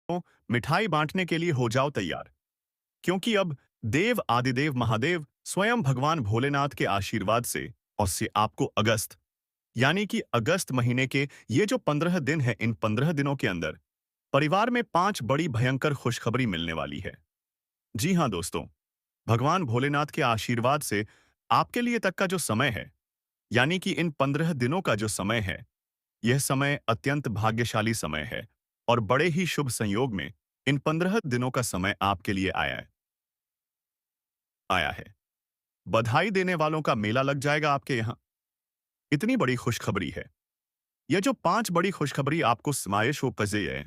तो मिठाई बांटने के लिए हो जाओ तैयार, क्योंकि अब देव आदिदेव महादेव स्वयं भगवान भोलेनाथ के आशीर्वाद से आपको अगस्त यानी कि अगस्त महीने के ये जो 15 दिन है, इन 15 दिनों के अंदर परिवार में 5 बड़ी भयंकर खुशखबरी मिलने वाली है। जी हाँ दोस्तों, भगवान भोलेनाथ के आशीर्वाद से आपके लिए तक का जो समय है, यानी कि इन 15 दिनों का जो समय है, यह समय अत्यंत भाग्यशाली समय है और बड़े ही शुभ संयोग में इन 15 दिनों का समय आपके लिए आया है। बधाई देने वालों का मेला लग जाएगा आपके यहाँ। इतनी बड़ी खुशखबरी है। यह जो 5 बड़ी खुशखबरी आपको समाइश हो पजे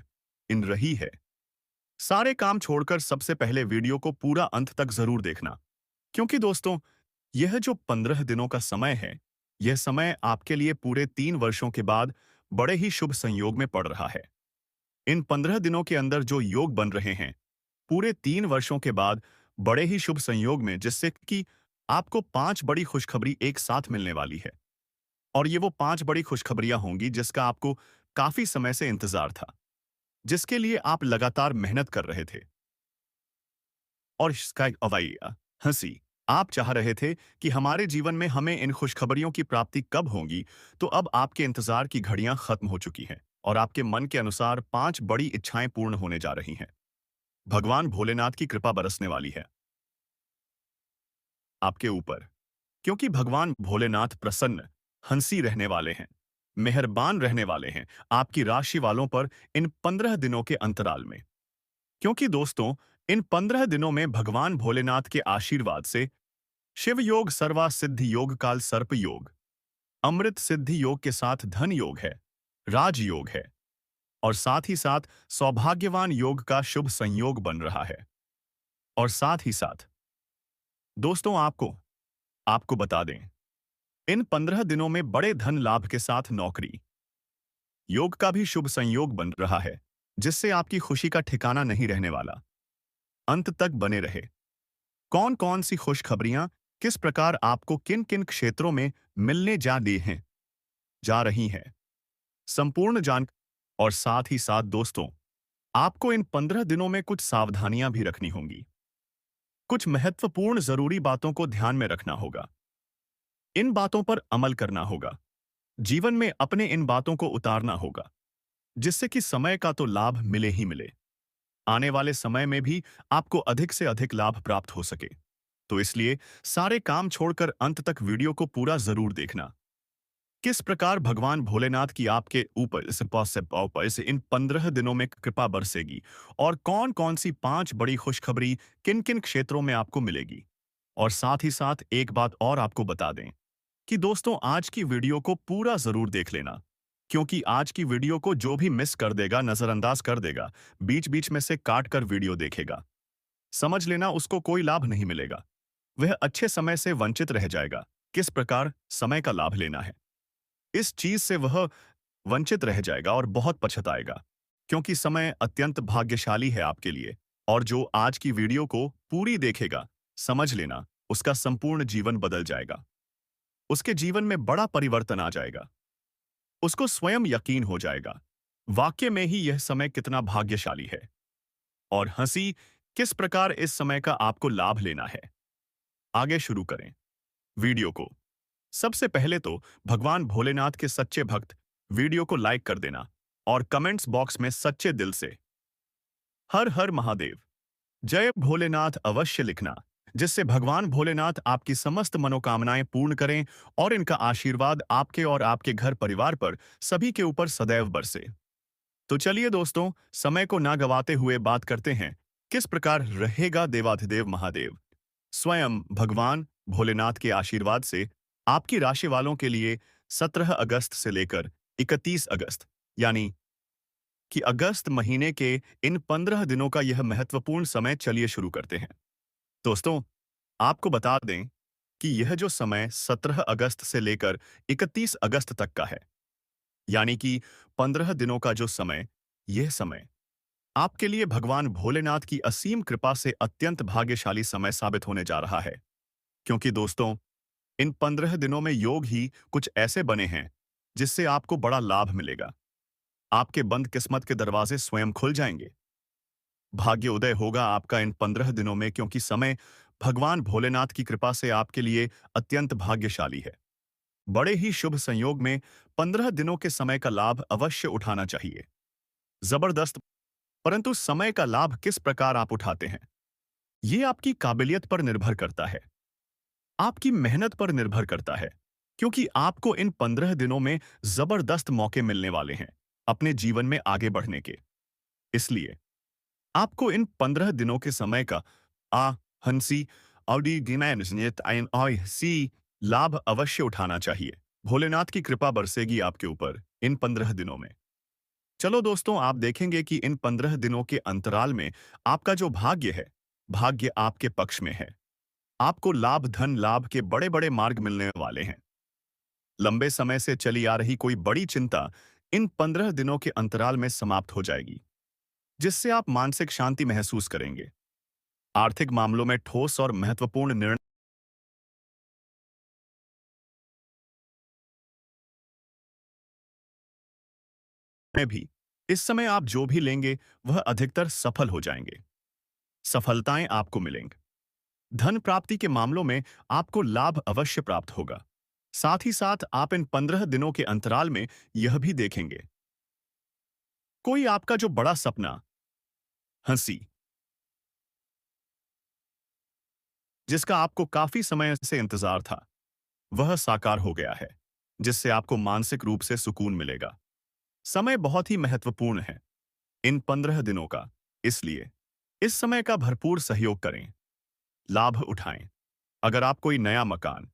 इन रही है। सारे काम छोड़कर सबसे पहले वीडियो को पूरा अंत तक जरूर देखना, क्योंकि दोस्तों यह जो 15 दिनों का समय है, यह समय आपके लिए पूरे 3 वर्षों के बाद बड़े ही शुभ संयोग में पड़ रहा है। इन 15 दिनों के अंदर जो योग बन रहे हैं, पूरे 3 वर्षों के बाद बड़े ही शुभ संयोग में, जिससे कि आपको 5 बड़ी खुशखबरी एक साथ मिलने वाली है। और ये वो 5 बड़ी खुशखबरियां होंगी जिसका आपको काफी समय से इंतजार था, जिसके लिए आप लगातार मेहनत कर रहे थे। और इसका एक अवैया हंसी, आप चाह रहे थे कि हमारे जीवन में हमें इन खुशखबरियों की प्राप्ति कब होगी, तो अब आपके इंतजार की घड़ियां खत्म हो चुकी हैं और आपके मन के अनुसार 5 बड़ी इच्छाएं पूर्ण होने जा रही हैं। भगवान भोलेनाथ की कृपा बरसने वाली है आपके ऊपर, क्योंकि भगवान भोलेनाथ प्रसन्न, हंसी रहने वाले हैं, मेहरबान रहने वाले हैं आपकी राशि वालों पर इन 15 दिनों के अंतराल में। क्योंकि दोस्तों इन 15 दिनों में भगवान भोलेनाथ के आशीर्वाद से शिव योग, सर्वा सिद्धि योग, काल सर्प योग, अमृत सिद्धि योग के साथ धन योग है, राज योग है और साथ ही साथ सौभाग्यवान योग का शुभ संयोग बन रहा है। और साथ ही साथ दोस्तों आपको आपको बता दें, इन 15 दिनों में बड़े धन लाभ के साथ नौकरी योग का भी शुभ संयोग बन रहा है, जिससे आपकी खुशी का ठिकाना नहीं रहने वाला। अंत तक बने रहे। कौन कौन सी खुशखबरियां किस प्रकार आपको किन किन क्षेत्रों में मिलने जा रही हैं, संपूर्ण जान। और साथ ही साथ दोस्तों आपको इन 15 दिनों में कुछ सावधानियां भी रखनी होंगी। कुछ महत्वपूर्ण जरूरी बातों को ध्यान में रखना होगा। इन बातों पर अमल करना होगा। जीवन में अपने इन बातों को उतारना होगा, जिससे कि समय का तो लाभ मिले ही मिले, आने वाले समय में भी आपको अधिक से अधिक लाभ प्राप्त हो सके। तो इसलिए सारे काम छोड़कर अंत तक वीडियो को पूरा जरूर देखना। किस प्रकार भगवान भोलेनाथ की आपके ऊपर से इन 15 दिनों में कृपा बरसेगी और कौन कौन सी 5 बड़ी खुशखबरी किन किन क्षेत्रों में आपको मिलेगी। और साथ ही साथ एक बात और आपको बता दें कि दोस्तों आज की वीडियो को पूरा जरूर देख लेना, क्योंकि आज की वीडियो को जो भी मिस कर देगा, नजरअंदाज कर देगा, बीच बीच में से काट कर वीडियो देखेगा, समझ लेना उसको कोई लाभ नहीं मिलेगा। वह अच्छे समय से वंचित रह जाएगा। किस प्रकार समय का लाभ लेना है, इस चीज से वह वंचित रह जाएगा और बहुत पछताएगा, क्योंकि समय अत्यंत भाग्यशाली है आपके लिए। और जो आज की वीडियो को पूरी देखेगा, समझ लेना उसका संपूर्ण जीवन बदल जाएगा। उसके जीवन में बड़ा परिवर्तन आ जाएगा। उसको स्वयं यकीन हो जाएगा, वाक्य में ही यह समय कितना भाग्यशाली है। और हंसी, किस प्रकार इस समय का आपको लाभ लेना है। आगे शुरू करें वीडियो को। सबसे पहले तो भगवान भोलेनाथ के सच्चे भक्त वीडियो को लाइक कर देना और कमेंट्स बॉक्स में सच्चे दिल से हर हर महादेव, जय भोलेनाथ अवश्य लिखना, जिससे भगवान भोलेनाथ आपकी समस्त मनोकामनाएं पूर्ण करें और इनका आशीर्वाद आपके और आपके घर परिवार पर सभी के ऊपर सदैव बरसे। तो चलिए दोस्तों, समय को ना गवाते हुए बात करते हैं किस प्रकार रहेगा देवाधिदेव महादेव स्वयं भगवान भोलेनाथ के आशीर्वाद से आपकी राशि वालों के लिए 17 अगस्त से लेकर 31 अगस्त, यानी कि अगस्त महीने के इन 15 दिनों का यह महत्वपूर्ण समय। चलिए शुरू करते हैं। दोस्तों आपको बता दें कि यह जो समय 17 अगस्त से लेकर 31 अगस्त तक का है, यानी कि 15 दिनों का जो समय, यह समय आपके लिए भगवान भोलेनाथ की असीम कृपा से अत्यंत भाग्यशाली समय साबित होने जा रहा है। क्योंकि दोस्तों इन 15 दिनों में योग ही कुछ ऐसे बने हैं जिससे आपको बड़ा लाभ मिलेगा। आपके बंद किस्मत के दरवाजे स्वयं खुल जाएंगे। भाग्य उदय होगा आपका इन 15 दिनों में, क्योंकि समय भगवान भोलेनाथ की कृपा से आपके लिए अत्यंत भाग्यशाली है। बड़े ही शुभ संयोग में 15 दिनों के समय का लाभ अवश्य उठाना चाहिए। जबरदस्त। परंतु समय का लाभ किस प्रकार आप उठाते हैं, ये आपकी काबिलियत पर निर्भर करता है, आपकी मेहनत पर निर्भर करता है, क्योंकि आपको इन 15 दिनों में जबरदस्त मौके मिलने वाले हैं अपने जीवन में आगे बढ़ने के। इसलिए आपको इन 15 दिनों के समय का आ हंसी औडी गिनैन आइन ऑय सी लाभ अवश्य उठाना चाहिए। भोलेनाथ की कृपा बरसेगी आपके ऊपर इन 15 दिनों में। चलो दोस्तों, आप देखेंगे कि इन 15 दिनों के अंतराल में आपका जो भाग्य है, भाग्य आपके पक्ष में है। आपको लाभ, धन लाभ के बड़े-बड़े मार्ग मिलने वाले हैं। लंबे समय से चली आ रही कोई बड़ी चिंता इन 15 दिनों के अंतराल में समाप्त हो जाएगी, जिससे आप मानसिक शांति महसूस करेंगे। आर्थिक मामलों में ठोस और महत्वपूर्ण निर्णय भी इस समय आप जो भी लेंगे वह अधिकतर सफल हो जाएंगे। सफलताएं आपको मिलेंगी। धन प्राप्ति के मामलों में आपको लाभ अवश्य प्राप्त होगा। साथ ही साथ आप इन 15 दिनों के अंतराल में यह भी देखेंगे, कोई आपका जो बड़ा सपना, हंसी, जिसका आपको काफी समय से इंतजार था, वह साकार हो गया है, जिससे आपको मानसिक रूप से सुकून मिलेगा। समय बहुत ही महत्वपूर्ण है इन 15 दिनों का, इसलिए इस समय का भरपूर सहयोग करें, लाभ उठाएं। अगर आप कोई नया मकान,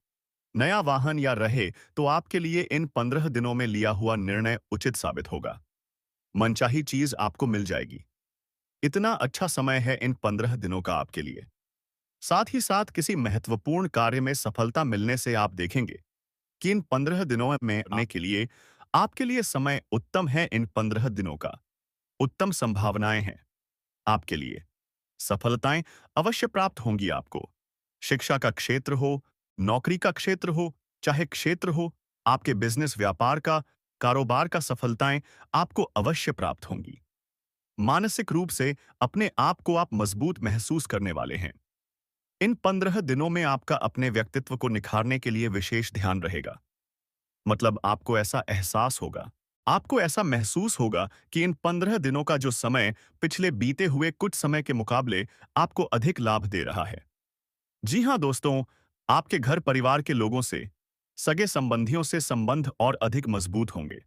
नया वाहन या रहे, तो आपके लिए इन 15 दिनों में लिया हुआ निर्णय उचित साबित होगा। मनचाही चीज आपको मिल जाएगी। इतना अच्छा समय है इन 15 दिनों का आपके लिए। साथ ही साथ किसी महत्वपूर्ण कार्य में सफलता मिलने से आप देखेंगे कि इन 15 दिनों में आने के लिए आपके लिए समय उत्तम है। इन 15 दिनों का उत्तम संभावनाएं हैं आपके लिए। सफलताएं अवश्य प्राप्त होंगी आपको। शिक्षा का क्षेत्र हो, नौकरी का क्षेत्र हो, चाहे क्षेत्र हो, आपके बिजनेस, व्यापार का, कारोबार का, सफलताएं आपको अवश्य प्राप्त होंगी। मानसिक रूप से अपने आप को आप मजबूत महसूस करने वाले हैं। इन 15 दिनों में आपका अपने व्यक्तित्व को निखारने के लिए विशेष ध्यान रहेगा। मतलब आपको ऐसा एहसास होगा, आपको ऐसा महसूस होगा कि इन 15 दिनों का जो समय पिछले बीते हुए कुछ समय के मुकाबले आपको अधिक लाभ दे रहा है। जी हाँ दोस्तों, आपके घर परिवार के लोगों से, सगे संबंधियों से संबंध और अधिक मजबूत होंगे।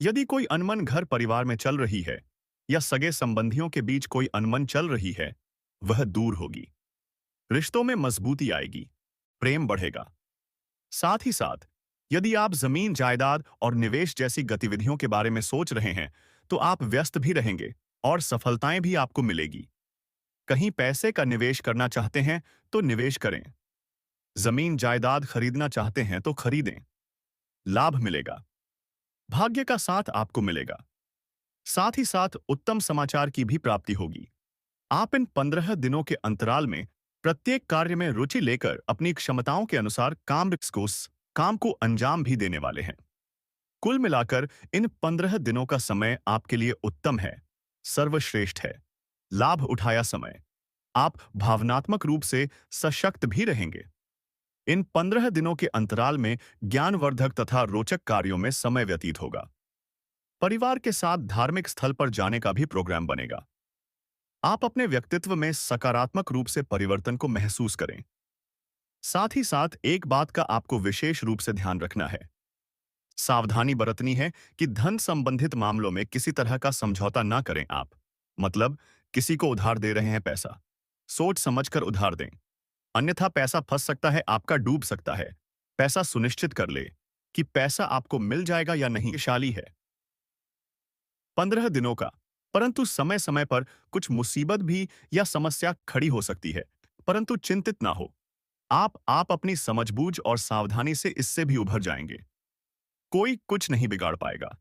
यदि कोई अनमन घर परिवार में चल रही है या सगे संबंधियों के बीच कोई अनमन चल रही है, वह दूर होगी। रिश्तों में मजबूती आएगी, प्रेम बढ़ेगा। साथ ही साथ यदि आप जमीन, जायदाद और निवेश जैसी गतिविधियों के बारे में सोच रहे हैं, तो आप व्यस्त भी रहेंगे और सफलताएं भी आपको मिलेगी। कहीं पैसे का निवेश करना चाहते हैं तो निवेश करें। जमीन जायदाद खरीदना चाहते हैं तो खरीदें। लाभ मिलेगा। भाग्य का साथ आपको मिलेगा। साथ ही साथ उत्तम समाचार की भी प्राप्ति होगी। आप इन 15 दिनों के अंतराल में प्रत्येक कार्य में रुचि लेकर अपनी क्षमताओं के अनुसार काम को अंजाम भी देने वाले हैं। कुल मिलाकर इन 15 दिनों का समय आपके लिए उत्तम है, सर्वश्रेष्ठ है। लाभ उठाया समय। आप भावनात्मक रूप से सशक्त भी रहेंगे। इन 15 दिनों के अंतराल में ज्ञानवर्धक तथा रोचक कार्यों में समय व्यतीत होगा। परिवार के साथ धार्मिक स्थल पर जाने का भी प्रोग्राम बनेगा। आप अपने व्यक्तित्व में सकारात्मक रूप से परिवर्तन को महसूस करें। साथ ही साथ एक बात का आपको विशेष रूप से ध्यान रखना है। सावधानी बरतनी है कि धन संबंधित मामलों में किसी तरह का समझौता ना करें आप। मतलब किसी को उधार दे रहे हैं पैसा, सोच समझकर उधार दें, अन्यथा पैसा फंस सकता है, आपका डूब सकता है। पैसा सुनिश्चित कर ले कि पैसा आपको मिल जाएगा या नहीं। शाली है 15 दिनों का, परंतु समय समय पर कुछ मुसीबत भी या समस्या खड़ी हो सकती है, परंतु चिंतित ना हो। आप अपनी समझबूझ और सावधानी से इससे भी उभर जाएंगे। कोई कुछ नहीं बिगाड़ पाएगा।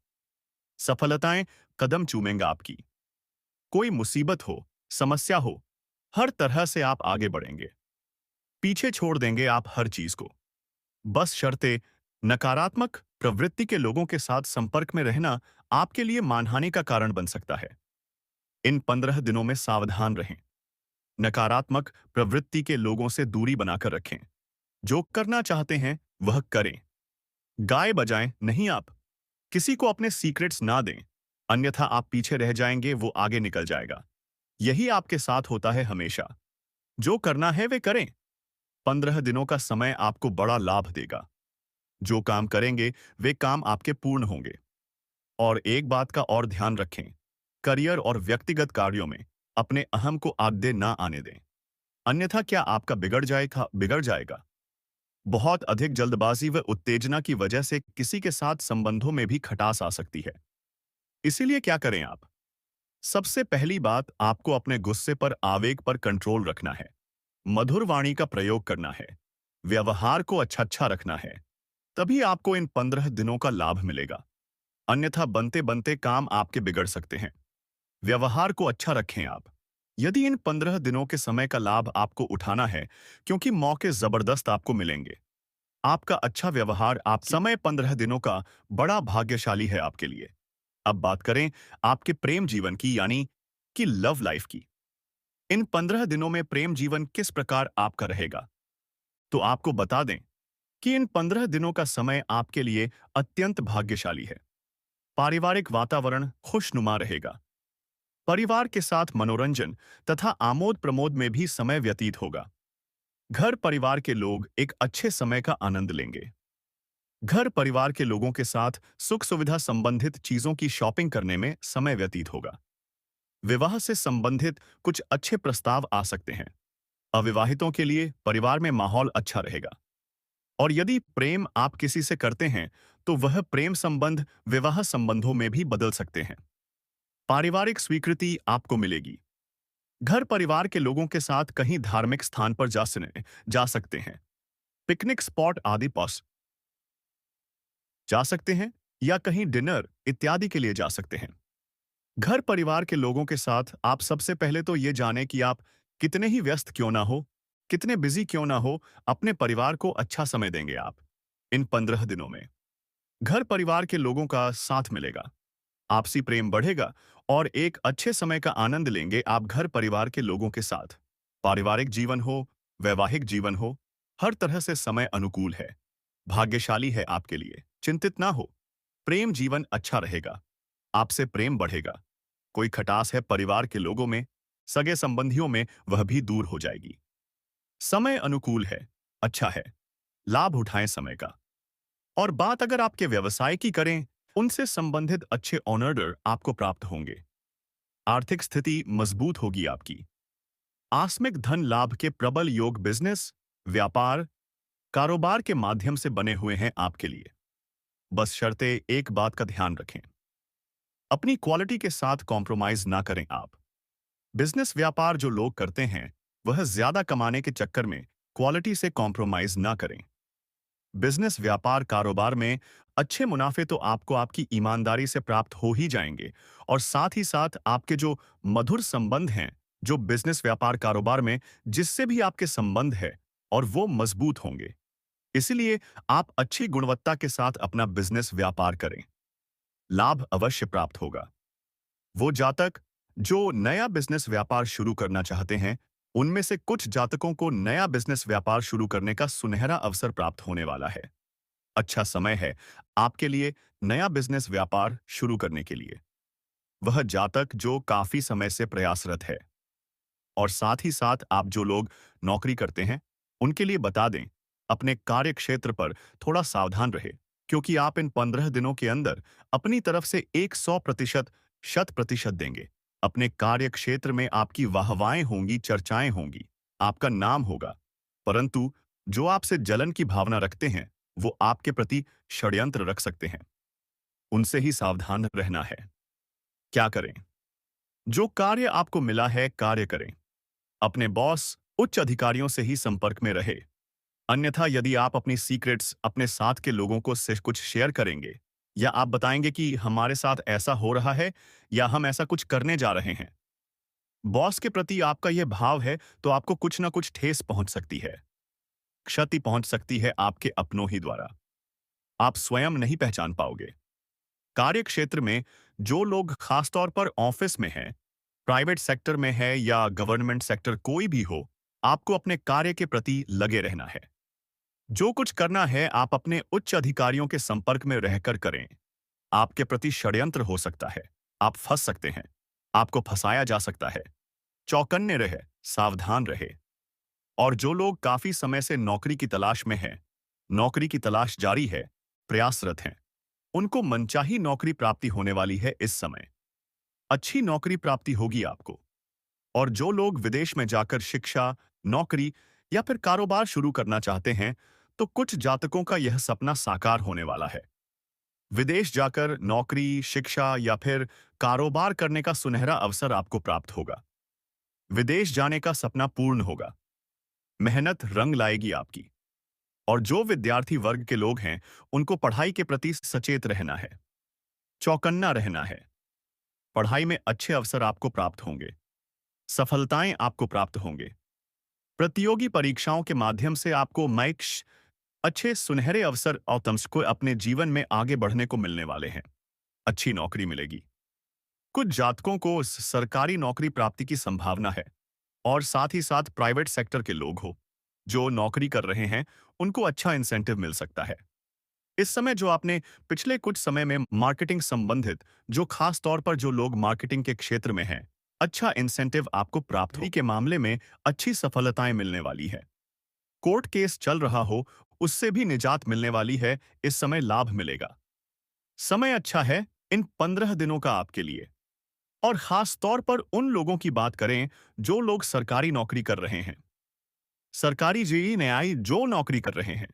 सफलताएं कदम चूमेंगा आपकी। कोई मुसीबत हो, समस्या हो, हर तरह से आप आगे बढ़ेंगे। पीछे छोड़ देंगे आप हर चीज को। बस शर्तें, नकारात्मक प्रवृत्ति के लोगों के साथ संपर्क में रहना आपके लिए मानहानि का कारण बन सकता है। इन 15 दिनों में सावधान रहें। नकारात्मक प्रवृत्ति के लोगों से दूरी बनाकर रखें। जो करना चाहते हैं वह करें। गाय बजाएं नहीं आप। किसी को अपने सीक्रेट्स ना दें, अन्यथा आप पीछे रह जाएंगे, वो आगे निकल जाएगा। यही आपके साथ होता है हमेशा। जो करना है वे करें। 15 दिनों का समय आपको बड़ा लाभ देगा। जो काम करेंगे वे काम आपके पूर्ण होंगे। और एक बात का और ध्यान रखें, करियर और व्यक्तिगत कार्यों में अपने अहम को आगे ना आने दें, अन्यथा क्या आपका बिगड़ जाएगा। बहुत अधिक जल्दबाजी व उत्तेजना की वजह से किसी के साथ संबंधों में भी खटास आ सकती है। इसीलिए क्या करें आप? सबसे पहली बात, आपको अपने गुस्से पर, आवेग पर कंट्रोल रखना है। मधुर वाणी का प्रयोग करना है। व्यवहार को अच्छा रखना है। तभी आपको इन 15 दिनों का लाभ मिलेगा। अन्यथा बनते बनते काम आपके बिगड़ सकते हैं। व्यवहार को अच्छा रखें आप। यदि इन 15 दिनों के समय का लाभ आपको उठाना है, क्योंकि मौके जबरदस्त आपको मिलेंगे। आपका अच्छा व्यवहार आप समय 15 दिनों का बड़ा भाग्यशाली है आपके लिए। अब बात करें आपके प्रेम जीवन की, यानी कि लव लाइफ की। इन 15 दिनों में प्रेम जीवन किस प्रकार आपका रहेगा? तो आपको बता दें कि इन 15 दिनों का समय आपके लिए अत्यंत भाग्यशाली है। पारिवारिक वातावरण खुशनुमा रहेगा। परिवार के साथ मनोरंजन तथा आमोद प्रमोद में भी समय व्यतीत होगा। घर परिवार के लोग एक अच्छे समय का आनंद लेंगे। घर परिवार के लोगों के साथ सुख सुविधा संबंधित चीजों की शॉपिंग करने में समय व्यतीत होगा। विवाह से संबंधित कुछ अच्छे प्रस्ताव आ सकते हैं। अविवाहितों के लिए परिवार में माहौल अच्छा रहेगा। और यदि प्रेम आप किसी से करते हैं तो वह प्रेम संबंध विवाह संबंधों में भी बदल सकते हैं। पारिवारिक स्वीकृति आपको मिलेगी। घर परिवार के लोगों के साथ कहीं धार्मिक स्थान पर जा सकते हैं। पिकनिक स्पॉट आदि पास जा सकते हैं, या कहीं डिनर इत्यादि के लिए जा सकते हैं। घर परिवार के लोगों के साथ आप सबसे पहले तो ये जानें कि आप कितने ही व्यस्त क्यों ना हो, कितने बिजी क्यों ना हो, अपने परिवार को अच्छा समय देंगे आप। इन 15 दिनों में घर परिवार के लोगों का साथ मिलेगा, आपसी प्रेम बढ़ेगा और एक अच्छे समय का आनंद लेंगे आप घर परिवार के लोगों के साथ। पारिवारिक जीवन हो, वैवाहिक जीवन हो, हर तरह से समय अनुकूल है। भाग्यशाली है आपके लिए। चिंतित ना हो। प्रेम जीवन अच्छा रहेगा। आपसे प्रेम बढ़ेगा। कोई खटास है परिवार के लोगों में, सगे संबंधियों में, वह भी दूर हो जाएगी। समय अनुकूल है, अच्छा है। लाभ उठाएं समय का। और बात अगर आपके व्यवसाय की करें, उनसे संबंधित अच्छे ऑर्डर आपको प्राप्त होंगे। आर्थिक स्थिति मजबूत होगी आपकी। आकस्मिक धन लाभ के प्रबल योग बिजनेस, व्यापार, कारोबार के माध्यम से बने हुए हैं आपके लिए। बस शर्ते एक बात का ध्यान रखें, अपनी क्वालिटी के साथ कॉम्प्रोमाइज ना करें आप। बिजनेस व्यापार जो लोग करते हैं वह ज्यादा कमाने के चक्कर में क्वालिटी से कॉम्प्रोमाइज ना करें। बिजनेस व्यापार कारोबार में अच्छे मुनाफे तो आपको आपकी ईमानदारी से प्राप्त हो ही जाएंगे, और साथ ही साथ आपके जो मधुर संबंध हैं, जो बिजनेस व्यापार कारोबार में जिससे भी आपके संबंध है, और वो मजबूत होंगे। इसलिए आप अच्छी गुणवत्ता के साथ अपना बिजनेस व्यापार करें। लाभ अवश्य प्राप्त होगा। वो जातक जो नया बिजनेस व्यापार शुरू करना चाहते हैं, उनमें से कुछ जातकों को नया बिजनेस व्यापार शुरू करने का सुनहरा अवसर प्राप्त होने वाला है। अच्छा समय है आपके लिए नया बिजनेस व्यापार शुरू करने के लिए। वह जातक जो काफी समय से प्रयासरत है, और साथ ही साथ आप जो लोग नौकरी करते हैं, उनके लिए बता दें, अपने कार्य क्षेत्र पर थोड़ा सावधान रहे, क्योंकि आप इन 15 दिनों के अंदर अपनी तरफ से 100% 100% देंगे। अपने कार्य क्षेत्र में आपकी वाहवाएं होंगी, चर्चाएं होंगी, आपका नाम होगा। परंतु जो आपसे जलन की भावना रखते हैं, वो आपके प्रति षड्यंत्र रख सकते हैं। उनसे ही सावधान रहना है। क्या करें? जो कार्य आपको मिला है, कार्य करें। अपने बॉस, उच्च अधिकारियों से ही संपर्क में रहे। अन्यथा यदि आप अपनी सीक्रेट्स अपने साथ के लोगों को से कुछ शेयर करेंगे, या आप बताएंगे कि हमारे साथ ऐसा हो रहा है या हम ऐसा कुछ करने जा रहे हैं, बॉस के प्रति आपका यह भाव है, तो आपको कुछ ना कुछ ठेस पहुंच सकती है। क्षति पहुंच सकती है आपके अपनों ही द्वारा। आप स्वयं नहीं पहचान पाओगे। कार्य क्षेत्र में जो लोग खासतौर पर ऑफिस में हैं, प्राइवेट सेक्टर में है या गवर्नमेंट सेक्टर कोई भी हो, आपको अपने कार्य के प्रति लगे रहना है। जो कुछ करना है आप अपने उच्च अधिकारियों के संपर्क में रहकर करें। आपके प्रति षड्यंत्र हो सकता है, आप फंस सकते हैं, आपको फंसाया जा सकता है। चौकन्ने रहे, सावधान रहे। और जो लोग काफी समय से नौकरी की तलाश में हैं, नौकरी की तलाश जारी है, प्रयासरत हैं, उनको मनचाही नौकरी प्राप्ति होने वाली है इस समय। अच्छी नौकरी प्राप्ति होगी आपको। और जो लोग विदेश में जाकर शिक्षा, नौकरी या फिर कारोबार शुरू करना चाहते हैं, तो कुछ जातकों का यह सपना साकार होने वाला है। विदेश जाकर नौकरी, शिक्षा या फिर कारोबार करने का सुनहरा अवसर आपको प्राप्त होगा। विदेश जाने का सपना पूर्ण होगा। मेहनत रंग लाएगी आपकी। और जो विद्यार्थी वर्ग के लोग हैं, उनको पढ़ाई के प्रति सचेत रहना है, चौकन्ना रहना है। पढ़ाई में अच्छे अवसर आपको प्राप्त होंगे, सफलताएं आपको प्राप्त होंगे। प्रतियोगी परीक्षाओं के माध्यम से आपको मैक्स अच्छे सुनहरे अवसर और तमस को अपने जीवन में आगे बढ़ने को मिलने वाले हैं। अच्छी नौकरी मिलेगी। कुछ जातकों को सरकारी नौकरी प्राप्ति की संभावना है और साथ ही साथ प्राइवेट सेक्टर के लोग हो जो नौकरी कर रहे हैं, उनको अच्छा इंसेंटिव मिल सकता है। इस समय जो आपने पिछले कुछ समय में मार्केटिंग संबंधित, जो खास तौर पर जो लोग मार्केटिंग के क्षेत्र में हैं, अच्छा इंसेंटिव आपको प्राप्त हो के मामले में अच्छी सफलताएं मिलने वाली है। कोर्ट केस चल रहा हो, उससे भी निजात मिलने वाली है। इस समय लाभ मिलेगा। समय अच्छा है इन 15 दिनों का आपके लिए। और खास तौर पर उन लोगों की बात करें जो लोग सरकारी नौकरी कर रहे हैं, सरकारी जेई न्यायी जो नौकरी कर रहे हैं।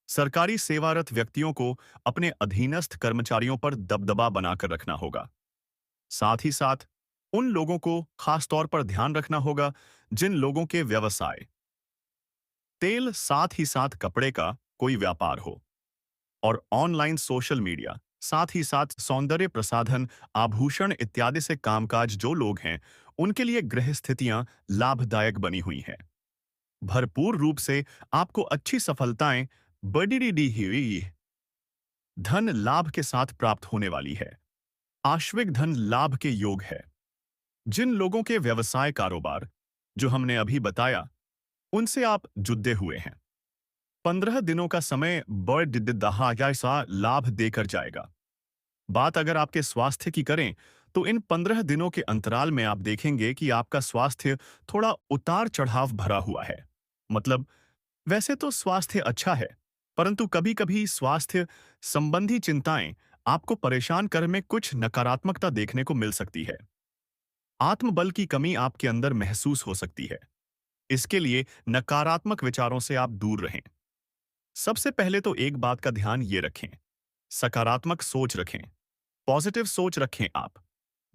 सरकारी सेवारत व्यक्तियों को अपने अधीनस्थ कर्मचारियों पर दबदबा बनाकर रखना होगा। साथ ही साथ उन लोगों को खास तौर पर ध्यान रखना होगा जिन लोगों के व्यवसाय तेल, साथ ही साथ कपड़े का कोई व्यापार हो, और ऑनलाइन सोशल मीडिया, साथ ही साथ सौंदर्य प्रसाधन, आभूषण इत्यादि से कामकाज जो लोग हैं, उनके लिए ग्रह स्थितियां लाभदायक बनी हुई हैं। भरपूर रूप से आपको अच्छी सफलताएं बड़ी दी हुई धन लाभ के साथ प्राप्त होने वाली है। आश्विक धन लाभ के योग है। जिन लोगों के व्यवसाय कारोबार जो हमने अभी बताया, उनसे आप जुड़े हुए हैं, 15 दिनों का समय बड़ा जैसा लाभ देकर जाएगा। बात अगर आपके स्वास्थ्य की करें, तो इन 15 दिनों के अंतराल में आप देखेंगे कि आपका स्वास्थ्य थोड़ा उतार चढ़ाव भरा हुआ है। मतलब वैसे तो स्वास्थ्य अच्छा है, परंतु कभी-कभी स्वास्थ्य संबंधी चिंताएं आपको परेशान करने में कुछ नकारात्मकता देखने को मिल सकती है। आत्मबल की कमी आपके अंदर महसूस हो सकती है। इसके लिए नकारात्मक विचारों से आप दूर रहें। सबसे पहले तो एक बात का ध्यान ये रखें, सकारात्मक सोच रखें, पॉजिटिव सोच रखें आप।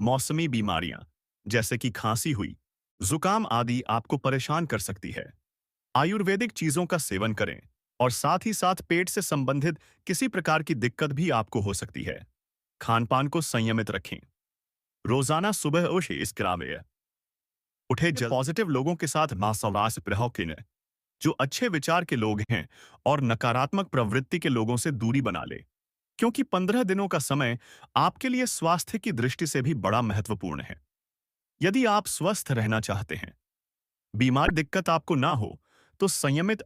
मौसमी बीमारियां जैसे कि खांसी हुई, जुकाम आदि आपको परेशान कर सकती है। आयुर्वेदिक चीजों का सेवन करें और साथ ही साथ पेट से संबंधित किसी प्रकार की दिक्कत भी आपको हो सकती है। खानपान को संयमित रखें। रोजाना सुबह उठे जल पॉजिटिव लोगों के साथ मासवास प्रभाव के जो अच्छे विचार के लोग हैं और नकारात्मक प्रवृत्ति के लोगों से दूरी बना ले, क्योंकि 15 दिनों का समय आपके लिए स्वास्थ्य की दृष्टि से भी बड़ा महत्वपूर्ण है। यदि आप स्वस्थ रहना चाहते हैं, बीमार दिक्कत आपको ना हो, तो संयमित